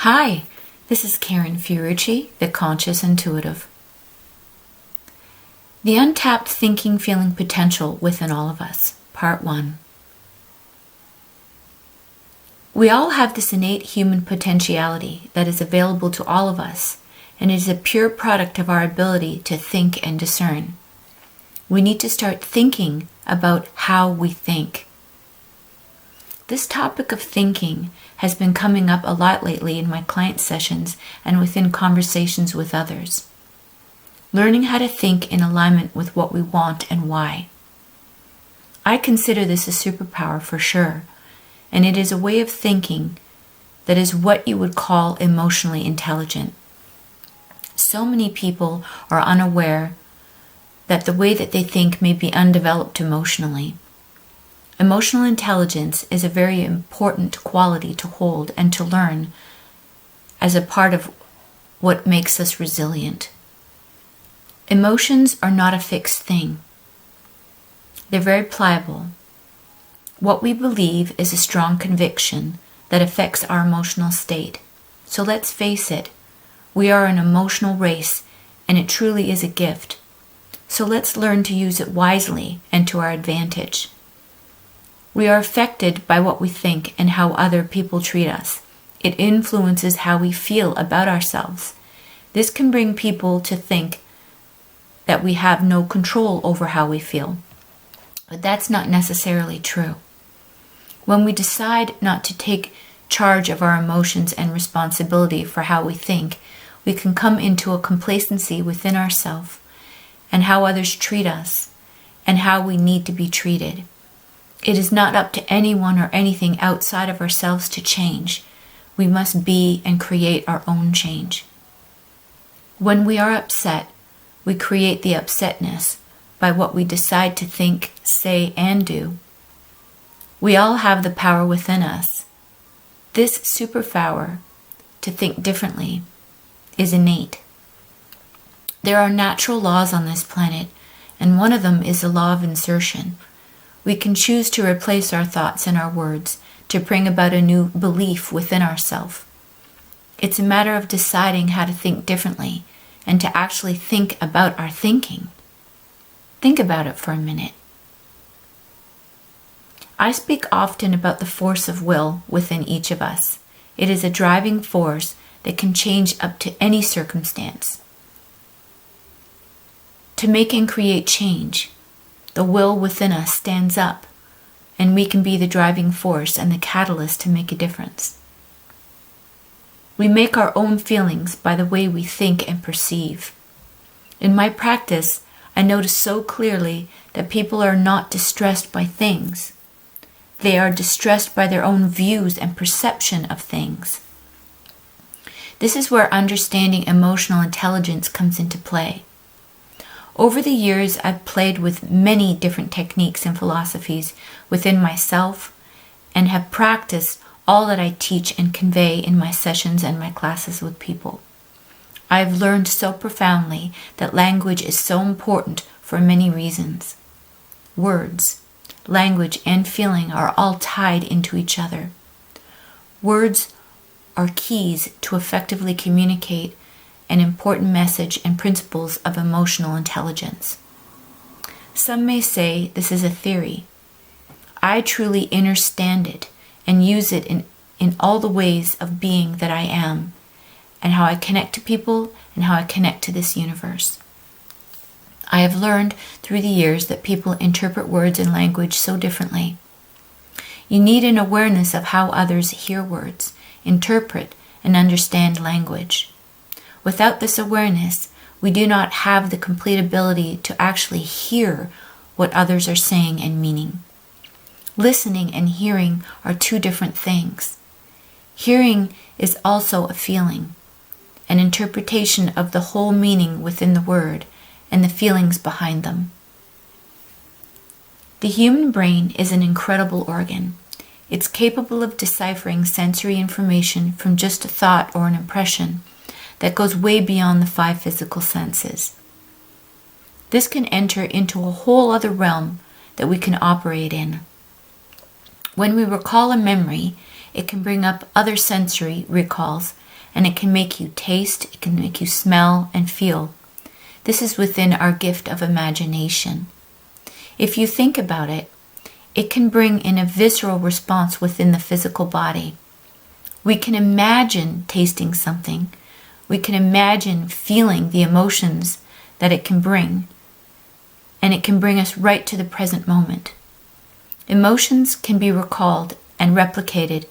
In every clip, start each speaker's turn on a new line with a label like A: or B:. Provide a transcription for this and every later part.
A: Hi, this is Karen Fiorucci, the Conscious Intuitive. The untapped thinking feeling potential within all of us, Part 1. We all have this innate human potentiality that is available to all of us, and it is a pure product of our ability to think and discern. We need to start thinking about how we think. This topic of thinking has been coming up a lot lately in my client sessions and within conversations with others. Learning how to think in alignment with what we want and why. I consider this a superpower for sure, and it is a way of thinking that is what you would call emotionally intelligent. So many people are unaware that the way that they think may be undeveloped emotionally. Emotional intelligence is a very important quality to hold and to learn as a part of what makes us resilient. Emotions are not a fixed thing. They're very pliable. What we believe is a strong conviction that affects our emotional state. So let's face it, we are an emotional race, and it truly is a gift. So let's learn to use it wisely and to our advantage. We are affected by what we think and how other people treat us. It influences how we feel about ourselves. This can bring people to think that we have no control over how we feel. But that's not necessarily true. When we decide not to take charge of our emotions and responsibility for how we think, we can come into a complacency within ourselves and how others treat us and how we need to be treated. It is not up to anyone or anything outside of ourselves to change. We must be and create our own change. When we are upset, we create the upsetness by what we decide to think, say, and do. We all have the power within us. This superpower, to think differently, is innate. There are natural laws on this planet, and one of them is the law of insertion. We can choose to replace our thoughts and our words to bring about a new belief within ourselves. It's a matter of deciding how to think differently and to actually think about our thinking. Think about it for a minute. I speak often about the force of will within each of us. It is a driving force that can change up to any circumstance. To make and create change, the will within us stands up, and we can be the driving force and the catalyst to make a difference. We make our own feelings by the way we think and perceive. In my practice, I notice so clearly that people are not distressed by things. They are distressed by their own views and perception of things. This is where understanding emotional intelligence comes into play. Over the years, I've played with many different techniques and philosophies within myself and have practiced all that I teach and convey in my sessions and my classes with people. I've learned so profoundly that language is so important for many reasons. Words, language, and feeling are all tied into each other. Words are keys to effectively communicate an important message and principles of emotional intelligence. Some may say this is a theory. I truly understand it and use it in all the ways of being that I am, and how I connect to people and how I connect to this universe. I have learned through the years that people interpret words and language so differently. You need an awareness of how others hear words, interpret, and understand language. Without this awareness, we do not have the complete ability to actually hear what others are saying and meaning. Listening and hearing are two different things. Hearing is also a feeling, an interpretation of the whole meaning within the word and the feelings behind them. The human brain is an incredible organ. It's capable of deciphering sensory information from just a thought or an impression that goes way beyond the 5 physical senses. This can enter into a whole other realm that we can operate in. When we recall a memory, it can bring up other sensory recalls and it can make you taste, it can make you smell and feel. This is within our gift of imagination. If you think about it, it can bring in a visceral response within the physical body. We can imagine tasting something. We can imagine feeling the emotions that it can bring, and it can bring us right to the present moment. Emotions can be recalled and replicated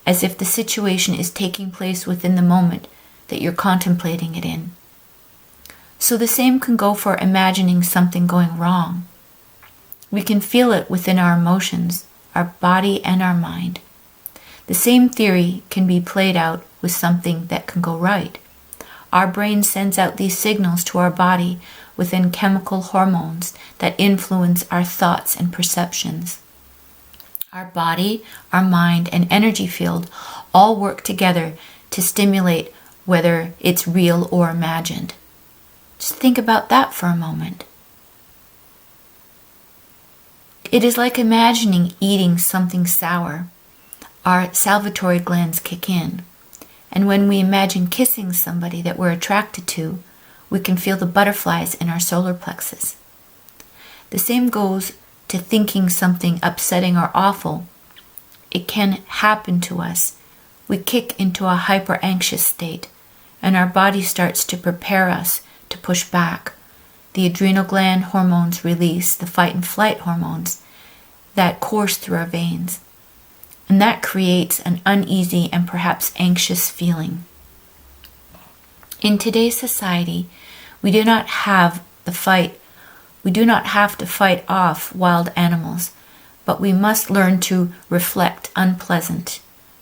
A: as if the situation is taking place within the moment that you're contemplating it in. So the same can go for imagining something going wrong. We can feel it within our emotions, our body and our mind. The same theory can be played out with something that can go right. Our brain sends out these signals to our body within chemical hormones that influence our thoughts and perceptions. Our body, our mind, and energy field all work together to stimulate whether it's real or imagined. Just think about that for a moment. It is like imagining eating something sour. Our salivatory glands kick in, and when we imagine kissing somebody that we're attracted to, we can feel the butterflies in our solar plexus. The same goes to thinking something upsetting or awful. It can happen to us. We kick into a hyper-anxious state, and our body starts to prepare us to push back. The adrenal gland hormones release the fight and flight hormones that course through our veins, and that creates an uneasy and perhaps anxious feeling. In today's society, we do not have to fight off wild animals, but we must learn to reflect unpleasant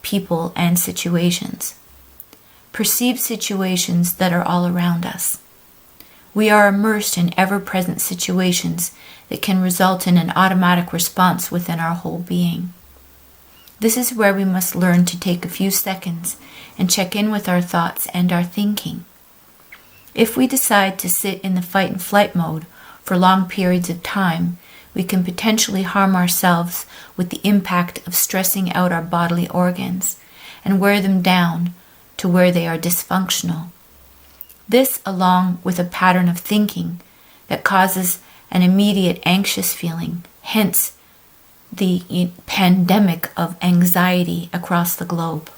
A: people and situations. Perceive situations that are all around us. We are immersed in ever-present situations that can result in an automatic response within our whole being. This is where we must learn to take a few seconds and check in with our thoughts and our thinking. If we decide to sit in the fight and flight mode for long periods of time, we can potentially harm ourselves with the impact of stressing out our bodily organs and wear them down to where they are dysfunctional. This, along with a pattern of thinking that causes an immediate anxious feeling, hence the pandemic of anxiety across the globe.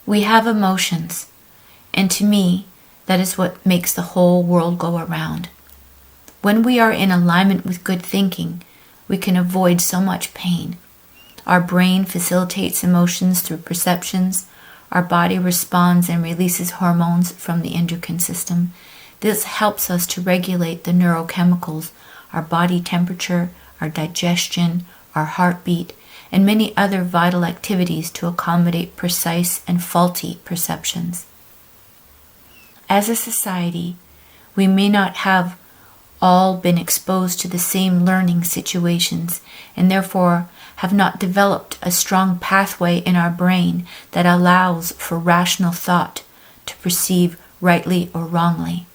A: We have emotions, and to me, that is what makes the whole world go around. When we are in alignment with good thinking, we can avoid so much pain. Our brain facilitates emotions through perceptions. Our body responds and releases hormones from the endocrine system. This helps us to regulate the neurochemicals, our body temperature, our digestion, our heartbeat, and many other vital activities to accommodate precise and faulty perceptions. As a society, we may not have all been exposed to the same learning situations and therefore have not developed a strong pathway in our brain that allows for rational thought to perceive rightly or wrongly.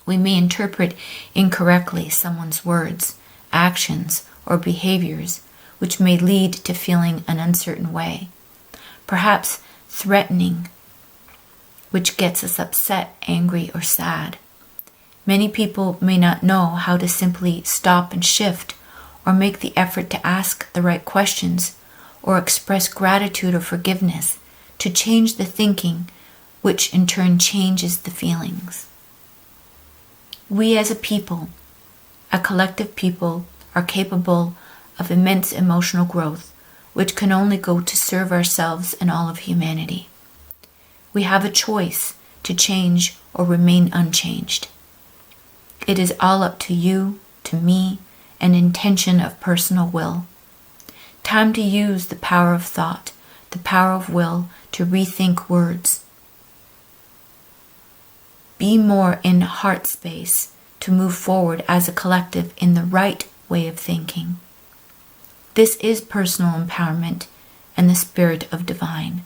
A: We may interpret incorrectly someone's words, actions, or behaviors, which may lead to feeling an uncertain way, perhaps threatening, which gets us upset, angry, or sad. Many people may not know how to simply stop and shift, or make the effort to ask the right questions, or express gratitude or forgiveness to change the thinking, which in turn changes the feelings. We as a people, a collective people, are capable of immense emotional growth, which can only go to serve ourselves and all of humanity. We have a choice to change or remain unchanged. It is all up to you, to me, an intention of personal will. Time to use the power of thought, the power of will to rethink words. Be more in heart space to move forward as a collective in the right way of thinking. This is personal empowerment and the spirit of divine.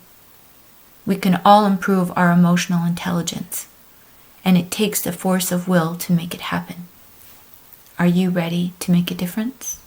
A: We can all improve our emotional intelligence, and it takes the force of will to make it happen. Are you ready to make a difference?